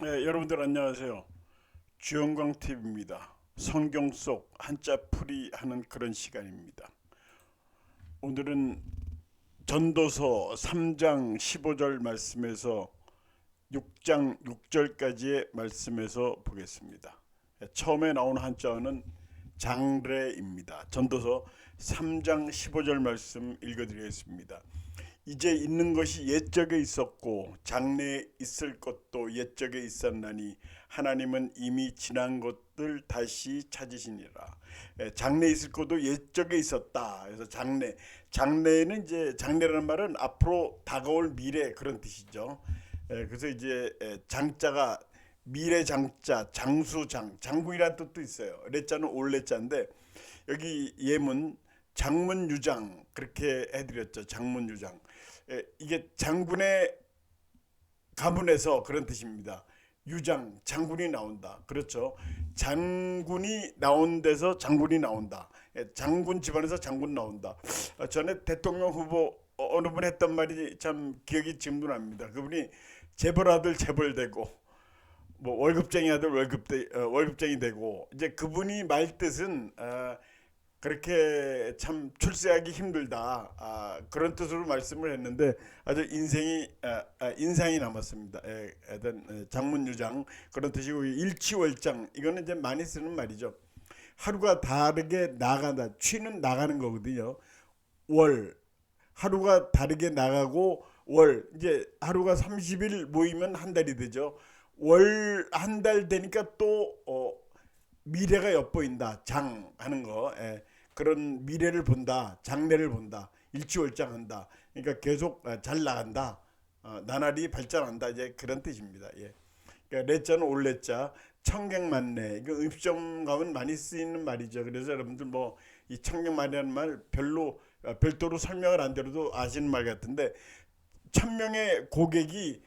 네, 여러분들 안녕하세요. 주영광 TV입니다. 성경 속 한자 풀이 하는 그런 시간입니다. 오늘은 전도서 3장 15절 말씀에서 6장 6절까지의 말씀에서 보겠습니다. 처음에 나온 한자어는 장래입니다. 전도서 3장 15절 말씀 읽어드리겠습니다. 이제 있는 것이 옛적에 있었고 장래에 있을 것도 옛적에 있었나니 하나님은 이미 지난 것들 다시 찾으시니라. 장래에 있을 것도 옛적에 있었다. 그래서 장래는 이제 장래라는 말은 앞으로 다가올 미래 그런 뜻이죠. 그래서 이제 장자가 미래 장자, 장수장, 장군이라는 뜻도 있어요. 레자는 올레자인데 여기 예문 장문유장 그렇게 해드렸죠. 장문유장. 이게 장군의 가문에서 그런 뜻입니다. 유장, 장군이 나온다. 그렇죠. 장군이 나온 데서 장군이 나온다. 장군 집안에서 장군 나온다. 전에 대통령 후보 어느 분 했던 말이 참 기억이 지금도 납니다. 그분이 재벌 아들 재벌되고 뭐 월급쟁이 아들 월급쟁이 되고 이제 그분이 말 뜻은 그렇게 참 출세하기 힘들다 그런 뜻으로 말씀을 했는데 아주 인상이 남았습니다. 하여튼 장문유장 그런 뜻이고 일치월장 이거는 이제 많이 쓰는 말이죠. 하루가 다르게 나간다. 취는 나가는 거거든요. 월 하루가 다르게 나가고 월 이제 하루가 30일 모이면 한 달이 되죠. 월 한 달 되니까 또 미래가 엿보인다. 장 하는 거. 그런 미래를 본다. 장래를 본다. 일치월장한다. 그러니까 계속 잘 나간다. 나날이 발전한다. 이제 그런 뜻입니다. 예. 그러니까 레자는 올레자, 청객만래. 이거 음식점 가면 많이 쓰이는 말이죠. 그래서 여러분들 뭐 이 청객만래라는 말 별도로 설명을 안 드려도 아시는 말 같은데 1,000명의 고객이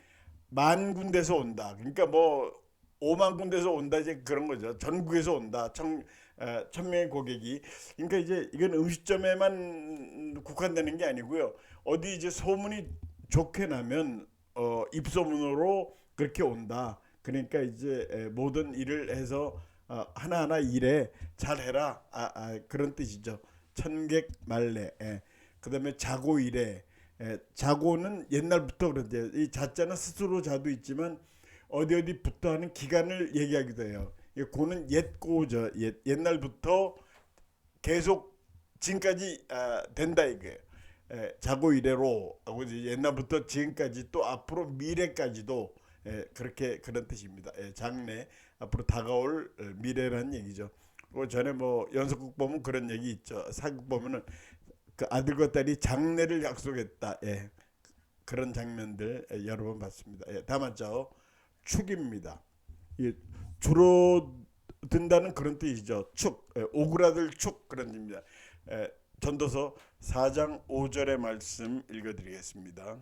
만 군데서 온다. 그러니까 뭐 5만 군데서 온다 이제 그런 거죠. 전국에서 온다. 1,000명의 고객이. 그러니까 이제 이건 음식점에만 국한되는 게 아니고요. 어디 이제 소문이 좋게 나면 입소문으로 그렇게 온다. 그러니까 이제 모든 일을 해서 하나하나 일에 잘해라. 그런 뜻이죠. 천객만래. 그다음에 자고일에. 자고는 옛날부터 그런데 이 자자는 스스로 자도 있지만 어디부터 하는 기간을 얘기하기도 해요. 고는 옛고죠. 옛날부터 계속 지금까지 된다 이거예요. 자고 이래로 하고 옛날부터 지금까지 또 앞으로 미래까지도 그렇게 그런 뜻입니다. 장래 앞으로 다가올 미래라는 얘기죠. 그 전에 뭐 연속극 보면 그런 얘기 있죠. 사극 보면은 그 아들과 딸이 장래를 약속했다. 그런 장면들 여러 번 봤습니다. 다 맞죠? 축입니다. 줄어든다는 그런 뜻이죠. 축, 오그라들 축 그런 뜻입니다. 전도서 4장 5절의 말씀 읽어드리겠습니다.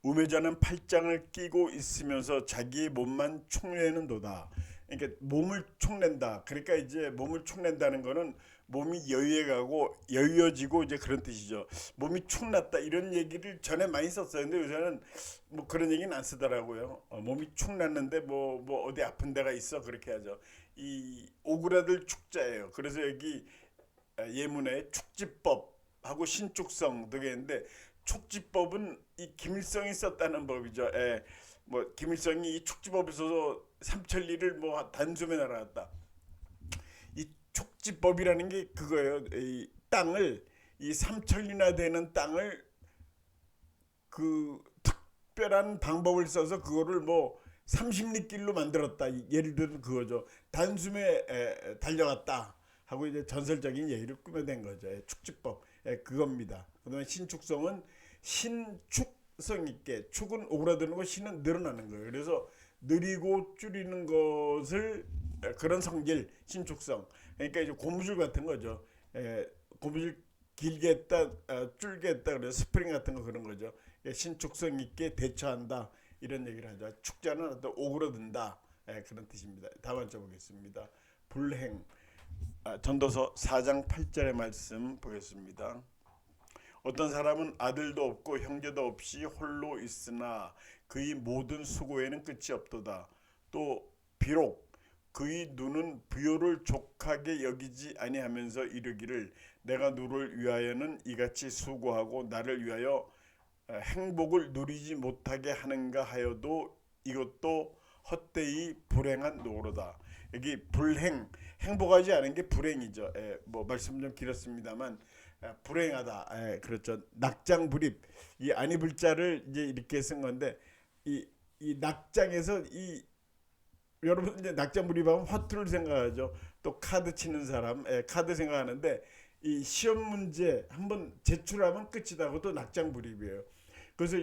우매자는 팔짱을 끼고 있으면서 자기의 몸만 축내는도다. 그러니까 몸을 축낸다. 그러니까 이제 몸을 축낸다는 거는 몸이 여유해가고 여유어지고 이제 그런 뜻이죠. 몸이 축났다 이런 얘기를 전에 많이 썼어요. 근데 요새는 뭐 그런 얘기는 안 쓰더라고요. 몸이 축났는데 뭐 어디 아픈 데가 있어 그렇게 하죠. 이 오그라들 축자예요. 그래서 여기 예문에 축지법하고 신축성 두 개인데 축지법은 이 김일성이 썼다는 법이죠. 뭐 김일성이 이 축지법을 써서 삼천리를 뭐 단숨에 날아갔다. 이 축지법이라는 게 그거예요. 이 땅을 이 삼천리나 되는 땅을 그 특별한 방법을 써서 그거를 뭐 30리 길로 만들었다. 예를 들어 그거죠. 단숨에 달려갔다 하고 이제 전설적인 얘기를 꾸며낸 거죠. 축지법 그겁니다. 그다음에 신축성은 신축성 있게 축은 오그라드는 거 신은 늘어나는 거예요. 그래서 느리고 줄이는 것을 그런 성질 신축성. 그러니까 이제 고무줄 같은 거죠. 고무줄 길게 했다, 줄게 했다 그래서 스프링 같은 거 그런 거죠. 신축성 있게 대처한다 이런 얘기를 하죠. 축자는 어떤 오그라든다 그런 뜻입니다. 다음 한번 보겠습니다. 불행 전도서 4장 8절의 말씀 보겠습니다. 어떤 사람은 아들도 없고 형제도 없이 홀로 있으나 그의 모든 수고에는 끝이 없도다. 또 비록 그의 눈은 부요를 족하게 여기지 아니하면서 이르기를 내가 누를 위하여는 이같이 수고하고 나를 위하여 행복을 누리지 못하게 하는가 하여도 이것도 헛되이 불행한 노로다. 여기 불행, 행복하지 않은 게 불행이죠. 뭐 말씀 좀 길었습니다만 불행하다. 그렇죠. 낙장불입. 이 아니불자를 이제 이렇게 쓴 건데 이 낙장에서 이 여러분 이제 낙장불입하면 화투를 생각하죠. 또 카드 치는 사람, 카드 생각하는데 이 시험 문제 한번 제출하면 끝이다. 그것도 낙장불입이에요. 그래서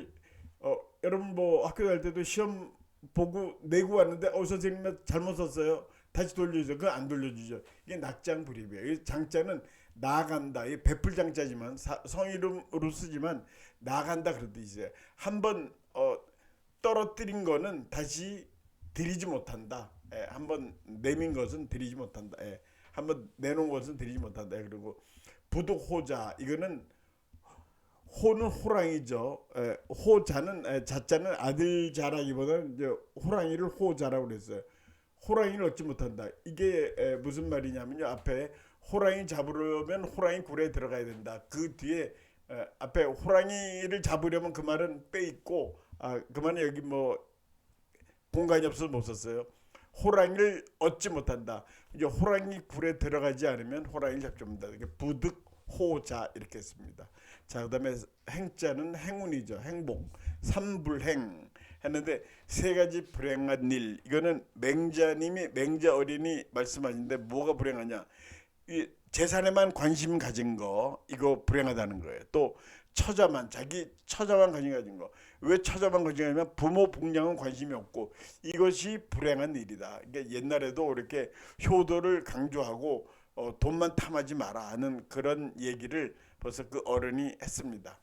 여러분 뭐 학교 갈 때도 시험 보고 내고 왔는데 선생님 잘못 썼어요. 다시 돌려주세요. 그거 안 돌려주죠. 이게 낙장불입이에요. 이 장자는 나간다. 이 베풀 장자지만 성이름으로 쓰지만 나간다 그런 뜻이에요. 한번 떨어뜨린 거는 다시 들이지 못한다. 한번 내민 것은 들이지 못한다. 한번 내놓은 것은 들이지 못한다. 그리고 부득호자 이거는 호는 호랑이죠. 호자는 자자는 아들 자라기보다는 이제 호랑이를 호자라고 그랬어요. 호랑이를 얻지 못한다. 이게 무슨 말이냐면요. 앞에 호랑이 잡으려면 호랑이 굴에 들어가야 된다. 그 뒤에 앞에 호랑이를 잡으려면 그 말은 빼 있고 그 말은 여기 뭐 공간이 없어서 못 썼어요. 호랑이를 얻지 못한다. 이제 호랑이 굴에 들어가지 않으면 호랑이를 잡지 못한다. 이게 부득호자 이렇게 했습니다. 자, 그다음에 행자는 행운이죠. 행복, 삼불행 했는데 세 가지 불행한 일. 이거는 맹자님이 맹자 어린이 말씀하신데 뭐가 불행하냐? 이 재산에만 관심 가진 거 이거 불행하다는 거예요. 또 처자만 자기 처자만 관심 가진 거. 왜 처자만 관심 가냐면 부모 복양은 관심이 없고 이것이 불행한 일이다. 그러니까 옛날에도 이렇게 효도를 강조하고 돈만 탐하지 마라 하는 그런 얘기를 벌써 그 어른이 했습니다.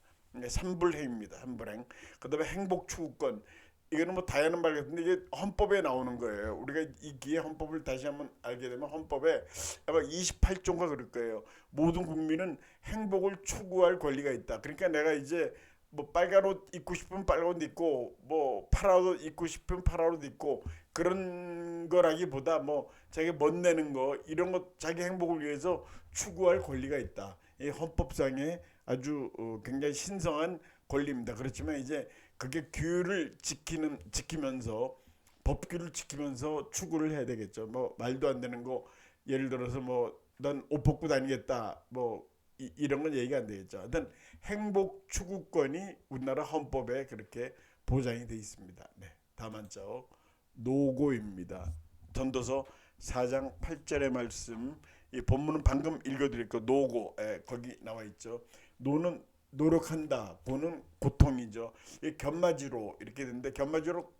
삼불행입니다. 삼불행. 그다음에 행복 추구권. 이거는 뭐 다양한 말 같은데 이게 헌법에 나오는 거예요. 우리가 이 기회 헌법을 다시 한번 알게 되면 헌법에 아마 28조인가 그럴 거예요. 모든 국민은 행복을 추구할 권리가 있다. 그러니까 내가 이제 뭐 빨간 옷 입고 싶으면 빨간 옷 입고 뭐 파란 옷 입고 싶으면 파란 옷 입고 그런 거라기보다 뭐 자기 멋내는 거 이런 것 자기 행복을 위해서 추구할 권리가 있다. 이 헌법상의 아주 굉장히 신성한 권리입니다. 그렇지만 이제 그게 규율을 지키면서 법규를 지키면서 추구를 해야 되겠죠. 뭐 말도 안 되는 거 예를 들어서 뭐 난 옷 벗고 다니겠다 뭐 이런 건 얘기가 안 되겠죠. 하여튼 행복 추구권이 우리나라 헌법에 그렇게 보장이 되어 있습니다. 네, 다음 한자어 노고입니다. 전도서 4장 8절의 말씀. 이 본문은 방금 읽어드렸고 노고 거기 나와 있죠. 노는 노력한다. 고는 고통이죠. 이 견마지로 이렇게 되는데 견마지로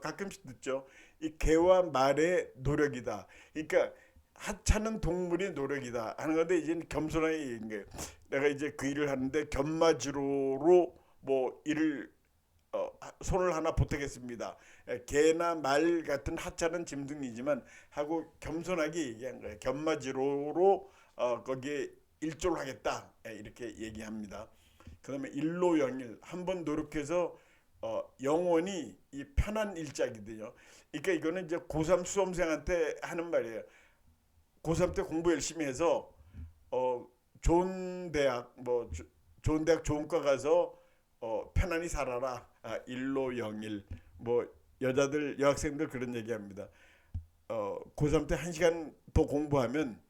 가끔씩 듣죠. 이 개와 말의 노력이다. 그러니까 하찮은 동물의 노력이다 하는 건데 이제 겸손하게 얘기한 거예요. 내가 이제 그 일을 하는데 견마지로로 뭐 일을 손을 하나 보태겠습니다. 개나 말 같은 하찮은 짐승이지만 하고 겸손하게 얘기한 거예요. 견마지로로 거기에 일조를 하겠다 이렇게 얘기합니다. 그다음에 일로영일 한번 노력해서 영원히 이 편한 일자기든요. 그러니까 이거는 이제 고3 수험생한테 하는 말이에요. 고3 때 공부 열심히 해서 좋은 대학 뭐 좋은 대학 좋은 과 가서 편안히 살아라. 일로영일 뭐 여자들 여학생들 그런 얘기합니다. 고3 때 1시간 더 공부하면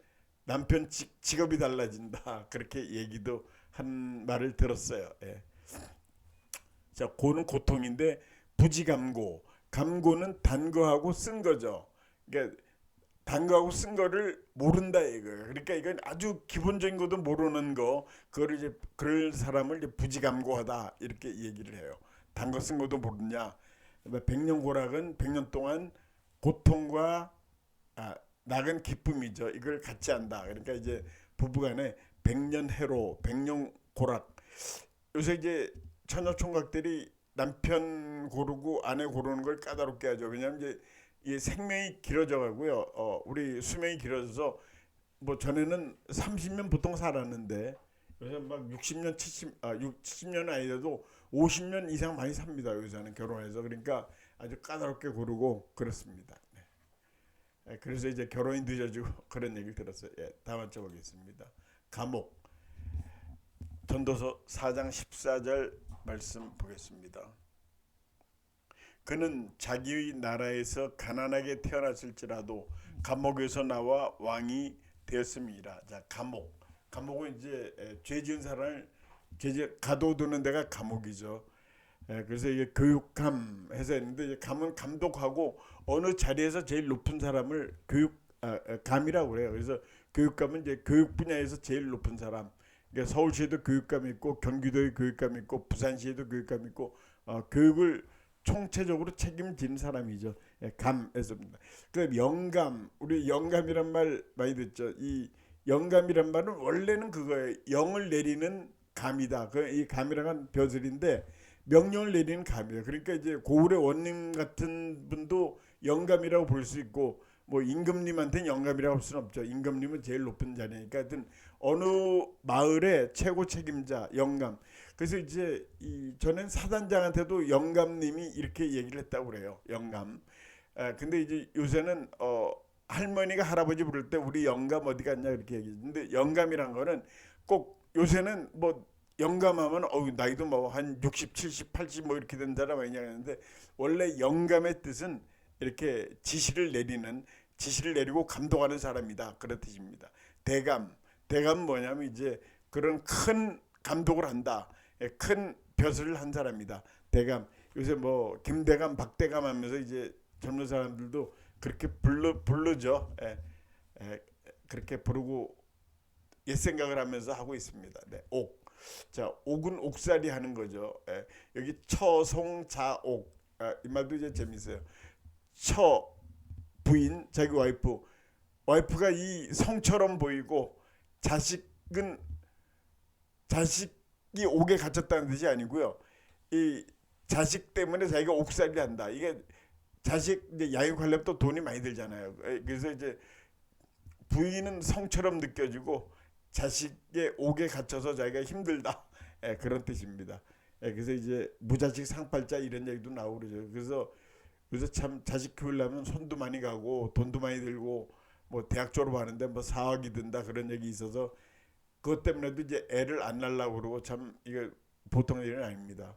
남편 직업이 달라진다. 그렇게 얘기도 한 말을 들었어요. 예. 자, 고는 고통인데 부지감고. 감고는 단 거하고 쓴 거죠. 그러니까 단 거하고 쓴 거를 모른다 이거예요. 그러니까 이건 아주 기본적인 것도 모르는 거, 그걸 이제 그럴 사람을 이제 부지감고하다 이렇게 얘기를 해요. 단 거 쓴 것도 모르냐. 백년고락은 100년 동안 고통과 낙은 기쁨이죠. 이걸 같이 한다. 그러니까 이제 부부간에 백년해로, 백년고락. 요새 이제 처녀 총각들이 남편 고르고 아내 고르는 걸 까다롭게 하죠. 왜냐하면 이제 이 생명이 길어져 가고요. 우리 수명이 길어져서 뭐 전에는 30년 보통 살았는데 그래서 막 60년 70년 아니라도 50년 이상 많이 삽니다. 요새는 결혼해서. 그러니까 아주 까다롭게 고르고 그렇습니다. 네. 그래서 이제 결혼이 늦어지고 그런 얘기를 들었어요. 예, 다음 한번 보겠습니다. 감옥. 전도서 4장 14절 말씀 보겠습니다. 그는 자기의 나라에서 가난하게 태어났을지라도 감옥에서 나와 왕이 되었음이라. 자, 감옥. 감옥은 이제 죄 지은 사람을 가둬두는 데가 감옥이죠. 그래서 이게 교육감 해서 했는데, 이제 감은 감독하고 어느 자리에서 제일 높은 사람을 감이라고 그래요. 그래서 교육감은 이제 교육 분야에서 제일 높은 사람. 그러니까 서울시에도 교육감이 있고, 경기도에 교육감이 있고, 부산시에도 교육감이 있고, 교육을 총체적으로 책임진 사람이죠. 감에서입니다. 그 영감, 우리 영감이란 말 많이 듣죠. 이 영감이란 말은 원래는 그거예요. 영을 내리는 감이다. 이 감이란 건 벼슬인데 명령을 내리는 감이에요. 그러니까 이제 고을의 원님 같은 분도 영감이라고 볼 수 있고, 뭐 임금님한테는 영감이라고 할 수는 없죠. 임금님은 제일 높은 자리니까. 하여튼 어느 마을의 최고 책임자 영감. 그래서 이제 저는 사단장한테도 영감님이 이렇게 얘기를 했다고 그래요. 영감. 근데 이제 요새는 할머니가 할아버지 부를 때 우리 영감 어디 갔냐 이렇게 얘기했는데, 영감이란 거는 꼭 요새는 뭐 영감하면 나이도 뭐 한 60, 70, 80 뭐 이렇게 된 사람 아니냐 했는데, 원래 영감의 뜻은 이렇게 지시를 내리고 감독하는 사람이다, 그런 뜻입니다. 대감. 대감 뭐냐면 이제 그런 큰 감독을 한다. 큰 벼슬을 한 사람이다. 대감. 요새 뭐 김대감, 박대감 하면서 이제 젊은 사람들도 그렇게 부르죠. 그렇게 부르고 옛 생각을 하면서 하고 있습니다. 네, 옥. 자, 옥은 옥살이 하는 거죠. 여기 처송자옥. 이 말도 이제 재밌어요. 처 부인, 자기 와이프가 이 성처럼 보이고, 자식이 옥에 갇혔다는 뜻이 아니고요. 이 자식 때문에 자기가 옥살이 한다. 이게 자식 이제 양육하려면 또 돈이 많이 들잖아요. 그래서 이제 부인은 성처럼 느껴지고 자식의 옥에 갇혀서 자기가 힘들다. 그런 뜻입니다. 그래서 이제 무자식 상팔자 이런 얘기도 나오고 그러죠. 그래서 참 자식 키우려면 손도 많이 가고 돈도 많이 들고, 뭐 대학 졸업하는데 뭐 4억이 든다 그런 얘기 있어서 그것 때문에도 이제 애를 안 낳으려고 그러고, 참 이게 보통 일은 아닙니다.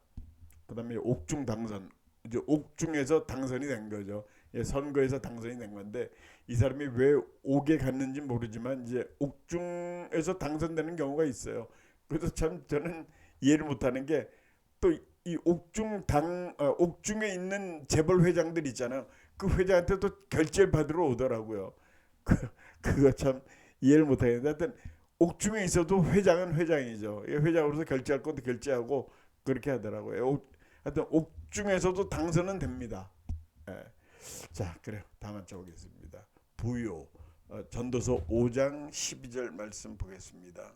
그다음에 옥중 당선. 이제 옥중에서 당선이 된 거죠. 선거에서 당선이 된 건데, 이 사람이 왜 옥에 갔는지 모르지만 이제 옥중에서 당선되는 경우가 있어요. 그래서 참 저는 이해를 못하는 게, 또 이 옥중에 있는 재벌 회장들 있잖아요. 그 회장한테 또 결제를 받으러 오더라고요. 그거 참 이해를 못하겠는데, 하여튼 옥중에 있어도 회장은 회장이죠. 회장으로서 결제할 것도 결제하고 그렇게 하더라고요. 하여튼 옥중에서도 당선은 됩니다. 예. 자, 그래요. 다음 한번 보겠습니다. 부요. 전도서 5장 12절 말씀 보겠습니다.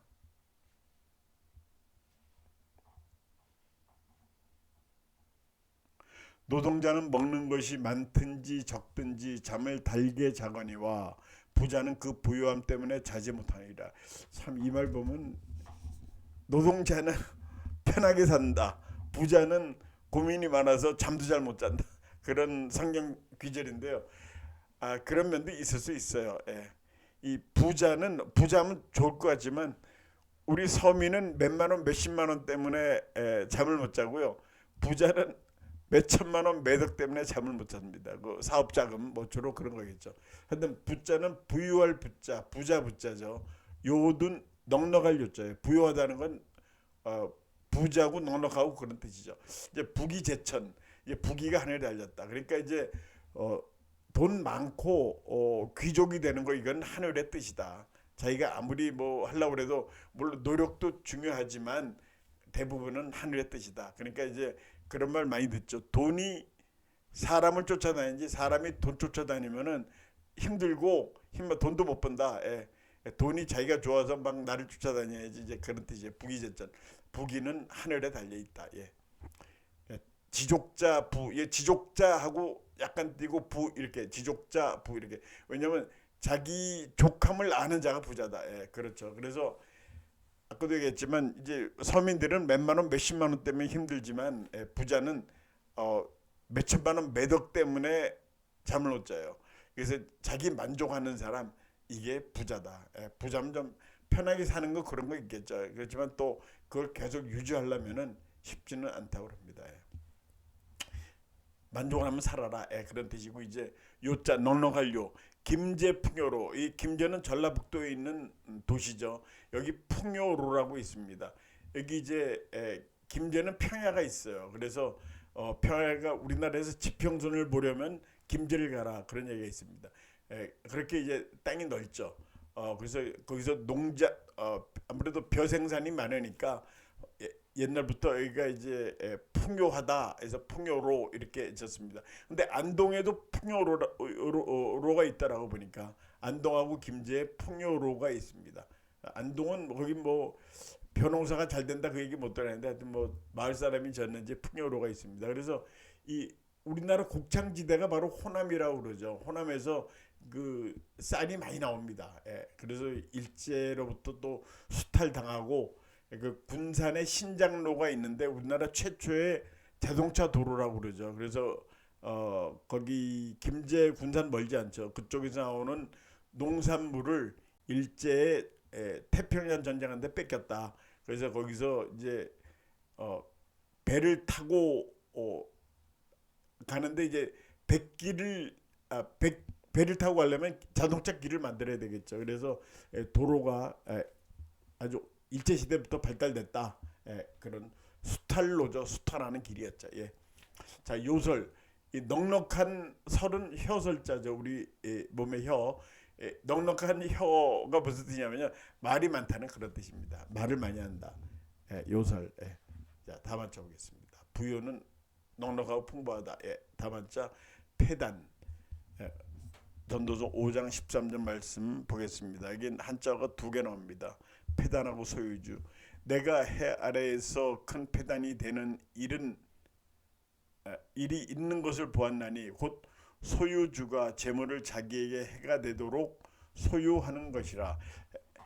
노동자는 먹는 것이 많든지 적든지 잠을 달게 자거니와 부자는 그 부요함 때문에 자지 못하니라. 참 이 말 보면 노동자는 편하게 산다, 부자는 고민이 많아서 잠도 잘 못 잔다, 그런 성경 귀절인데요. 그런 면도 있을 수 있어요. 이 부자면 좋을 것 같지만 우리 서민은 몇만 원, 몇십만 원 때문에 잠을 못 자고요. 부자는 몇 천만 원, 몇억 때문에 잠을 못 잡니다. 그 사업 자금 뭐 주로 그런 거겠죠. 하여튼 부자는 부유할 부자죠. 요든 넉넉할 요자예요. 부유하다는 건 부자고 넉넉하고 그런 뜻이죠. 이제 부귀제천, 이제 부귀가 하늘에 달렸다. 그러니까 이제 돈 많고 귀족이 되는 거, 이건 하늘의 뜻이다. 자기가 아무리 뭐 하려고 해도 물론 노력도 중요하지만 대부분은 하늘의 뜻이다. 그러니까 이제 그런 말 많이 듣죠. 돈이 사람을 쫓아다니지 사람이 돈 쫓아다니면은 힘들고 돈도 못 번다. 돈이 자기가 좋아서 막 나를 쫓아다녀야지, 이제 그런 뜻이에요. 부귀제천. 부귀는 하늘에 달려 있다. 지족자 부. 지족자하고 약간 띄고 부, 이렇게 지족자 부 이렇게. 왜냐면 자기 족함을 아는 자가 부자다. 그렇죠. 그래서 아까도 얘기했지만 이제 서민들은 몇만 원, 몇십만 원 때문에 힘들지만 부자는 몇천만 원, 몇억 때문에 잠을 못 자요. 그래서 자기 만족하는 사람 이게 부자다. 부자면 좀 편하게 사는 거 그런 거 있겠죠. 그렇지만 또 그걸 계속 유지하려면은 쉽지는 않다고 합니다. 만족하면 살아라. 그런 뜻이고 이제 요자 넉넉할 요 김제풍요로 이 김제는 전라북도에 있는 도시죠. 여기 풍요로라고 있습니다. 여기 이제 김제는 평야가 있어요. 그래서 평야가 우리나라에서 지평선을 보려면 김제를 가라 그런 얘기가 있습니다. 그렇게 이제 땅이 넓죠. 그래서 거기서 아무래도 벼생산이 많으니까 옛날부터 여기가 이제 풍요하다 해서 풍요로 이렇게 있었습니다. 근데 안동에도 풍요로가 있다라고 보니까 안동하고 김제에 풍요로가 있습니다. 안동은 거기 뭐 벼농사가 잘 된다 그 얘기 못 들었는데 하여튼 뭐 마을 사람이 졌는지 풍요로가 있습니다. 그래서 이 우리나라 곡창지대가 바로 호남이라고 그러죠. 호남에서 그 쌀이 많이 나옵니다. 그래서 일제로부터 또 수탈당하고 그 군산에 신장로가 있는데 우리나라 최초의 자동차 도로라고 그러죠. 그래서 거기 김제 군산 멀지 않죠. 그쪽에서 나오는 농산물을 일제에 태평양 전쟁한테 뺏겼다. 그래서 거기서 이제 어, 배를 타고 가는데 이제 백길을 배를 타고 가려면 자동차 길을 만들어야 되겠죠. 그래서 도로가 아주 일제 시대부터 발달됐다. 그런 수탈로죠. 수탈하는 길이었죠. 자 요설 이 넉넉한 설은 혀설자죠. 우리 몸의 혀. 넉넉한 혀가 무슨 뜻이냐면요. 말이 많다는 그런 뜻입니다. 말을 많이 한다. 요설. 자 다만자 보겠습니다. 부유는 넉넉하고 풍부하다. 다만자 폐단. 전도서 5장 13절 말씀 보겠습니다. 여기 한자가 두 개 나옵니다. 폐단하고 소유주. 내가 해 아래에서 큰 폐단이 되는 일이 있는 것을 보았나니 곧 소유주가 재물을 자기에게 해가 되도록 소유하는 것이라.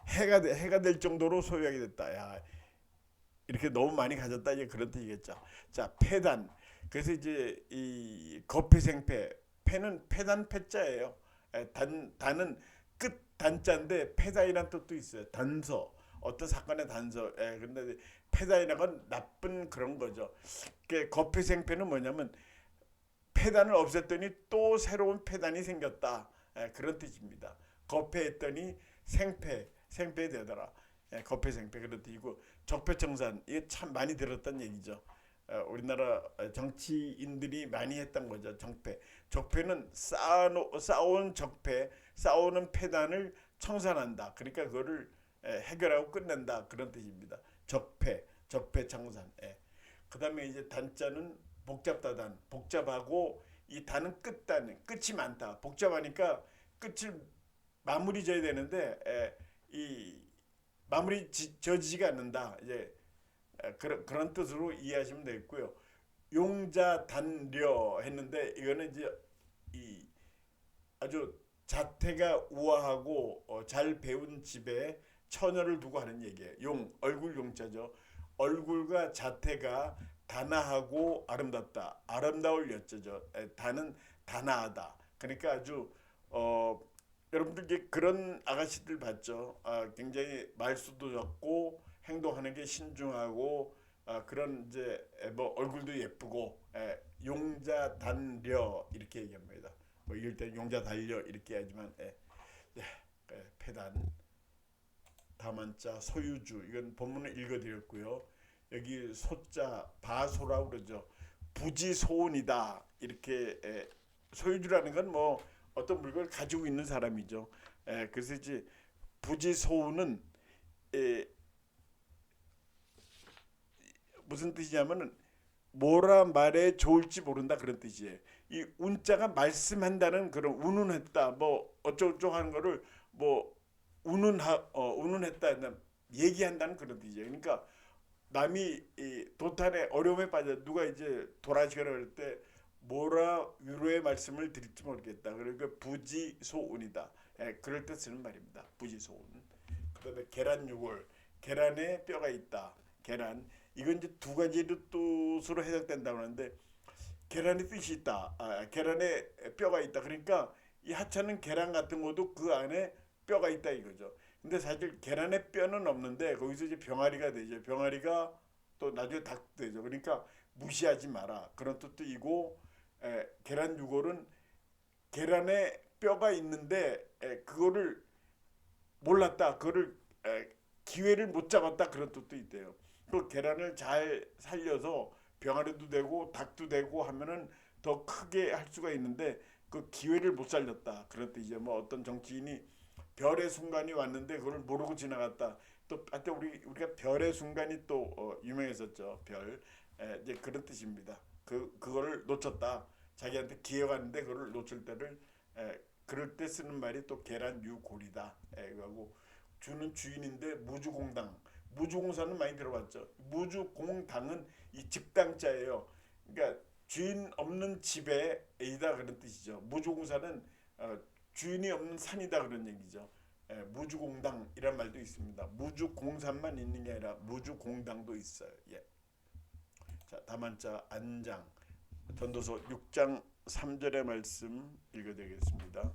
해가 될 정도로 소유하게 됐다. 이렇게 너무 많이 가졌다 이제 그런 뜻이겠죠. 자 폐단. 그래서 이제 이 거패생패. 패는 폐단 패자예요. 단은 끝 단자인데 폐단이란 뜻도 있어요. 단서. 어떤 사건의 단서. 근데 폐단이라는 건 나쁜 그런 거죠. 거패생패는 뭐냐면 폐단을 없앴더니 또 새로운 폐단이 생겼다. 그런 뜻입니다. 거패했더니 생패되더라. 거패생패 그런 뜻이고 적폐청산 이게 참 많이 들었던 얘기죠. 우리나라 정치인들이 많이 했던 거죠. 적폐는 쌓아온 쌓아오는 폐단을 청산한다. 그러니까 그거를 해결하고 끝낸다 그런 뜻입니다. 적폐청산. 그다음에 이제 단자는 복잡다단, 복잡하고 이 단은 끝이 많다. 복잡하니까 끝을 마무리 져야 되는데 이 마무리 져지지가 않는다. 이제 그런 뜻으로 이해하시면 되겠고요. 용자단려 했는데 이거는 이제 이 아주 자태가 우아하고 잘 배운 집에 처녀를 두고 하는 얘기예요. 얼굴 용자죠. 얼굴과 자태가 단아하고 아름답다. 아름다울 여자죠. 단은 단아하다. 그러니까 아주 여러분들 그런 아가씨들 봤죠. 굉장히 말수도 적고 행동하는 게 신중하고 그런 이제 뭐 얼굴도 예쁘고 용자단려 이렇게 얘기합니다. 뭐 이럴 때 용자단려 이렇게 하지만 폐단 다만자 소유주 이건 본문을 읽어드렸고요. 여기 소자 바소라고 그러죠. 부지소운이다 이렇게 소유주라는 건 뭐 어떤 물건을 가지고 있는 사람이죠. 그래서 이제 부지소운은 무슨 뜻이냐면은 뭐라 말해 좋을지 모른다 그런 뜻이에요. 이 운자가 말씀한다는 그런 운운했다 뭐 어쩌고저쩌고 하는 거를 뭐 운운했다 얘기한다는 그런 뜻이에요. 그러니까 남이 이 도탄에 어려움에 빠져 누가 이제 돌아지거나 그럴 때 뭐라 위로의 말씀을 드릴지 모르겠다. 그러니까 부지소운이다. 그럴 때 쓰는 말입니다. 부지소운. 그다음에 계란유골. 계란에 뼈가 있다. 계란 이건 이제 두 가지 뜻으로 해석된다고 하는데 계란의 뜻이 있다. 계란에 뼈가 있다. 그러니까 이 하찮은 계란 같은 것도 그 안에 뼈가 있다 이거죠. 근데 사실 계란에 뼈는 없는데 거기서 이제 병아리가 되죠. 병아리가 또 나중에 닭 되죠. 그러니까 무시하지 마라. 그런 뜻도 이고 계란 유골은 계란에 뼈가 있는데 그거를 몰랐다. 그거를 기회를 못 잡았다. 그런 뜻도 있대요. 그 계란을 잘 살려서 병아리도 되고 닭도 되고 하면은 더 크게 할 수가 있는데 그 기회를 못 살렸다. 그런 뜻이죠. 뭐 어떤 정치인이 별의 순간이 왔는데 그걸 모르고 지나갔다. 또 하여튼 우리가 별의 순간이 또 유명했었죠. 별. 이제 그런 뜻입니다. 그거를 놓쳤다. 자기한테 기회가 왔는데 그걸 놓칠 때를 그럴 때 쓰는 말이 또 계란 유골이다. 그하고 주는 주인인데 무주공당. 무주공사는 많이 들어봤죠. 무주공당은 이 집당자예요. 그러니까 주인 없는 집에 이다 그런 뜻이죠. 무주공사는 주인이 없는 산이다 그런 얘기죠. 무주공당이란 말도 있습니다. 무주공산만 있는 게 아니라 무주공당도 있어요. 예. 자, 다만자 안장. 전도서 6장 3절의 말씀 읽어드리겠습니다.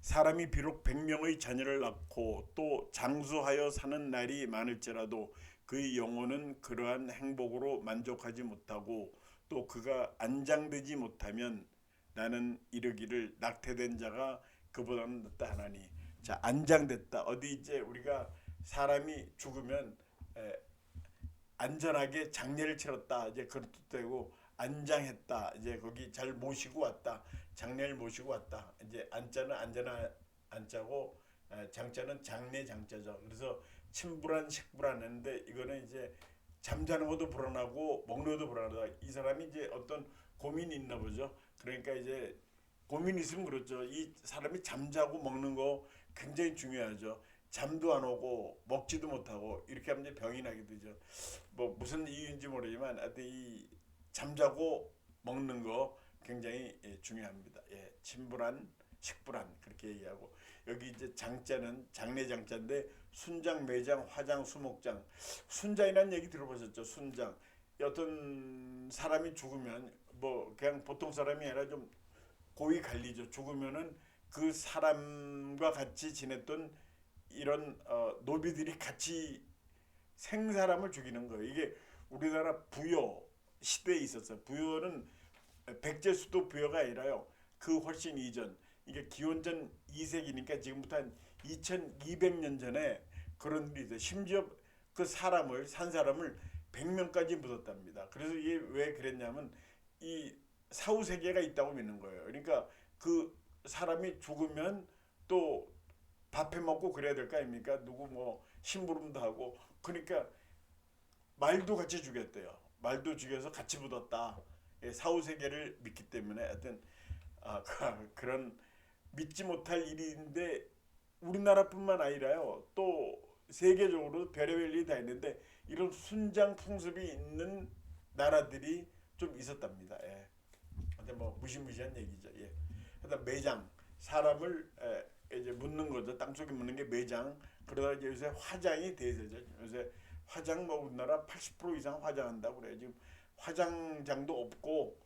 사람이 비록 100명의 자녀를 낳고 또 장수하여 사는 날이 많을지라도 그의 영혼은 그러한 행복으로 만족하지 못하고 또 그가 안장되지 못하면 나는 이르기를 낙태된 자가 그보다는 낫다 하나니. 자, 안장됐다. 어디 이제 우리가 사람이 죽으면 안전하게 장례를 치렀다. 이제 그런 뜻되고 안장했다. 이제 거기 잘 모시고 왔다. 장례를 모시고 왔다. 이제 안자는 안전한 안자고 장자는 장례 장자죠. 그래서 침불안 식불안 했는데 이거는 이제 잠자는 것도 불안하고 먹는 것도 불안하다. 이 사람이 이제 어떤 고민이 있나 보죠. 그러니까 이제 고민이 있으면 그렇죠. 이 사람이 잠자고 먹는 거 굉장히 중요하죠. 잠도 안 오고 먹지도 못하고 이렇게 하면 이제 병이 나게 되죠. 뭐 무슨 이유인지 모르지만 하여튼 이 잠자고 먹는 거 굉장히 중요합니다. 예, 침불안, 식불안 그렇게 얘기하고 여기 이제 장자는 장례 장자인데 순장, 매장, 화장, 수목장. 순장이라는 얘기 들어보셨죠? 순장. 어떤 사람이 죽으면 뭐 그냥 보통 사람이 아니라 좀 고위 관리죠. 죽으면은 그 사람과 같이 지냈던 이런 노비들이 같이 생사람을 죽이는 거예요. 이게 우리나라 부여 시대에 있었어요. 부여는 백제수도 부여가 아니라요. 그 훨씬 이전. 이게 기원전 2세기니까 지금부터 한 2200년 전에 그런 일이 있어요. 심지어 그 사람을 산 사람을 100명까지 묻었답니다. 그래서 이게 왜 그랬냐면 이 사후 세계가 있다고 믿는 거예요. 그러니까 그 사람이 죽으면 또 밥해 먹고 그래야 될 거 아닙니까? 누구 뭐 심부름도 하고 그러니까 말도 같이 죽였대요. 말도 죽여서 같이 묻었다. 사후 세계를 믿기 때문에 하여튼 그런 믿지 못할 일인데 우리나라뿐만 아니라요. 또 세계적으로 별의별 일이 다 있는데 이런 순장 풍습이 있는 나라들이 좀 있었답니다. 예. 근데 뭐 무시무시한 얘기죠. 예. 그다음 매장 사람을 이제 묻는 거죠. 땅속에 묻는 게 매장. 그러다 이제 요새 화장이 대세죠. 요새 화장 뭐 우리나라 80% 이상 화장한다고 그래요. 지금 화장장도 없고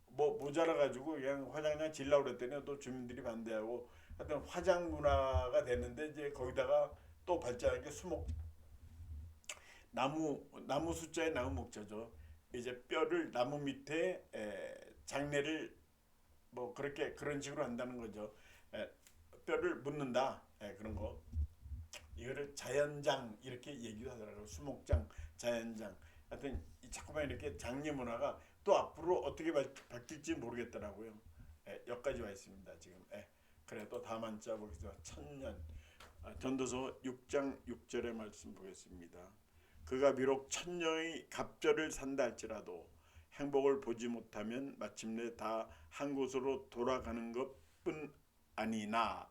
뭐 모자라 가지고 그냥 화장장 질라고 그랬더니 또 주민들이 반대하고 하여튼 화장 문화가 됐는데 이제 거기다가 또 발전한 게 수목 나무 숫자의 나무 목자죠. 이제 뼈를 나무 밑에 장례를 뭐 그렇게 그런 식으로 한다는 거죠. 뼈를 묻는다. 그런 거. 이거를 자연장 이렇게 얘기도 하더라고요. 수목장, 자연장. 하여튼 자꾸만 이렇게 장례 문화가 또 앞으로 어떻게 바뀔지 모르겠더라고요. 여기까지 와 있습니다. 지금. 그래 또 다음 한자 보겠습니다. 천년. 전도서 6장 6절의 말씀 보겠습니다. 그가 비록 천년의 갑절을 산다 할지라도 행복을 보지 못하면 마침내 다 한 곳으로 돌아가는 것뿐 아니냐.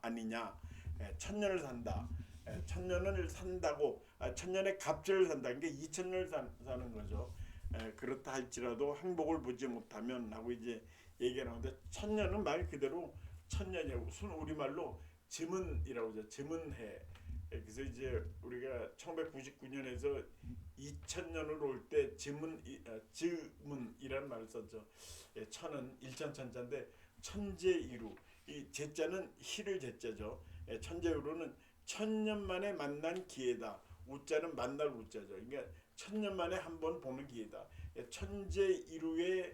천년을 산다. 천년을 산다고 천년의 갑절을 산다. 그러니까 2000년을 사는 거죠. 그렇다 할지라도 행복을 보지 못하면 하고 이제 얘기가 나오는데 천년은 말 그대로 천년이고 순 우리말로 즈문이라고 하죠. 즈문해. 그래서 이제 우리가 1999년에서 2000년으로 올 때 즈문이라는 말을 썼죠. 예, 천은 일천천자인데 천재이루. 이 제자는 희를 제자죠. 예, 천재이루는 천년 만에 만난 기회다. 우자는 만날 우자죠. 그러니까 천년 만에 한 번 보는 기회다. 예, 천재이루의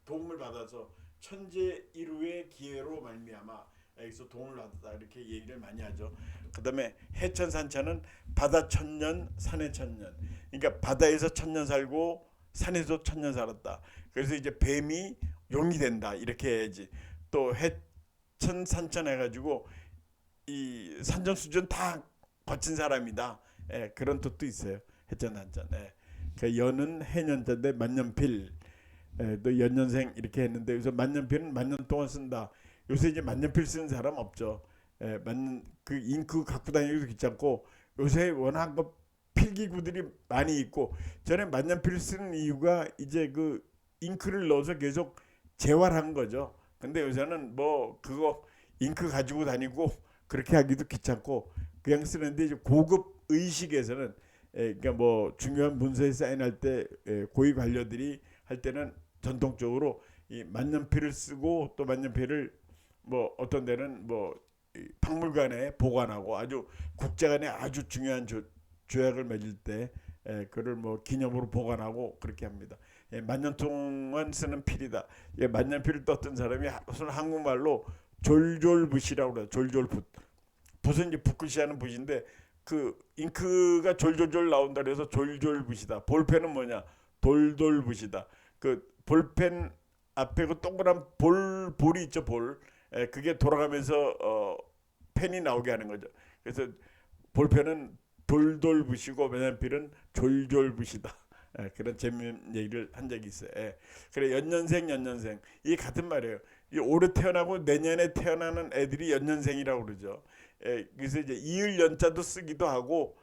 도움을 받아서 천재이루의 기회로 말미암아 여기서 도움을 받았다 이렇게 얘기를 많이 하죠. 그다음에 해천산천은 바다 천년 산해 천년. 그러니까 바다에서 천년 살고 산에서 천년 살았다. 그래서 이제 뱀이 용이 된다 이렇게 해야지. 또 해천산천 해가지고 이 산전수전 다 거친 사람이다. 예, 그런 뜻도 있어요. 해천산천. 예. 그 연은 해년자인데 만년필. 예, 또 연년생 이렇게 했는데 그래서 만년필은 만년 동안 쓴다. 요새 이제 만년필 쓰는 사람 없죠. 예, 만년 그 잉크 갖고 다니기도 귀찮고 요새 워낙 그 필기구들이 많이 있고 전에 만년필 쓰는 이유가 이제 그 잉크를 넣어서 계속 재활한 거죠. 근데 요새는 뭐 그거 잉크 가지고 다니고 그렇게 하기도 귀찮고 그냥 쓰는데 이제 고급 의식에서는 그러니까 뭐 중요한 문서에 사인할 때 고위 관료들이 할 때는 전통적으로 이 만년필을 쓰고 또 만년필을 뭐 어떤 데는 뭐 박물관에 보관하고 아주 국제간에 아주 중요한 조약을 맺을 때 그를 뭐 기념으로 보관하고 그렇게 합니다. 만년 동안 쓰는 필이다. 만년필을 떴던 사람이 무슨 한국말로 졸졸붓이라고 그래요. 졸졸붓. 붓은 이제 붓글씨하는 붓인데 그 잉크가 졸졸졸 나온다 그래서 졸졸붓이다. 볼펜은 뭐냐? 돌돌붓이다. 그 볼펜 앞에 그 동그란 볼이 있죠. 볼. 그게 돌아가면서 펜이 나오게 하는 거죠. 그래서 볼펜은 돌돌붓이고 만년필은 졸졸붓이다. 그런 재미있는 얘기를 한 적이 있어요. 그래 연년생 이 같은 말이에요. 이 올해 태어나고 내년에 태어나는 애들이 연년생이라고 그러죠. 그래서 이제 이을 연자도 쓰기도 하고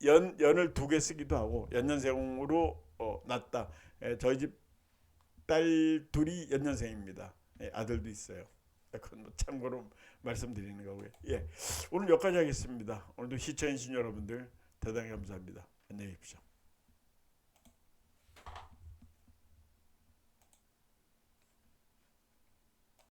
연을 두 개 쓰기도 하고 연년생으로 났다. 저희 집 딸 둘이 연년생입니다. 아들도 있어요. 그건 뭐 참고로 말씀드리는 거고요. 오늘 여기까지 하겠습니다. 오늘도 시청해주신 여러분들 대단히 감사합니다. 안녕히 계십시오.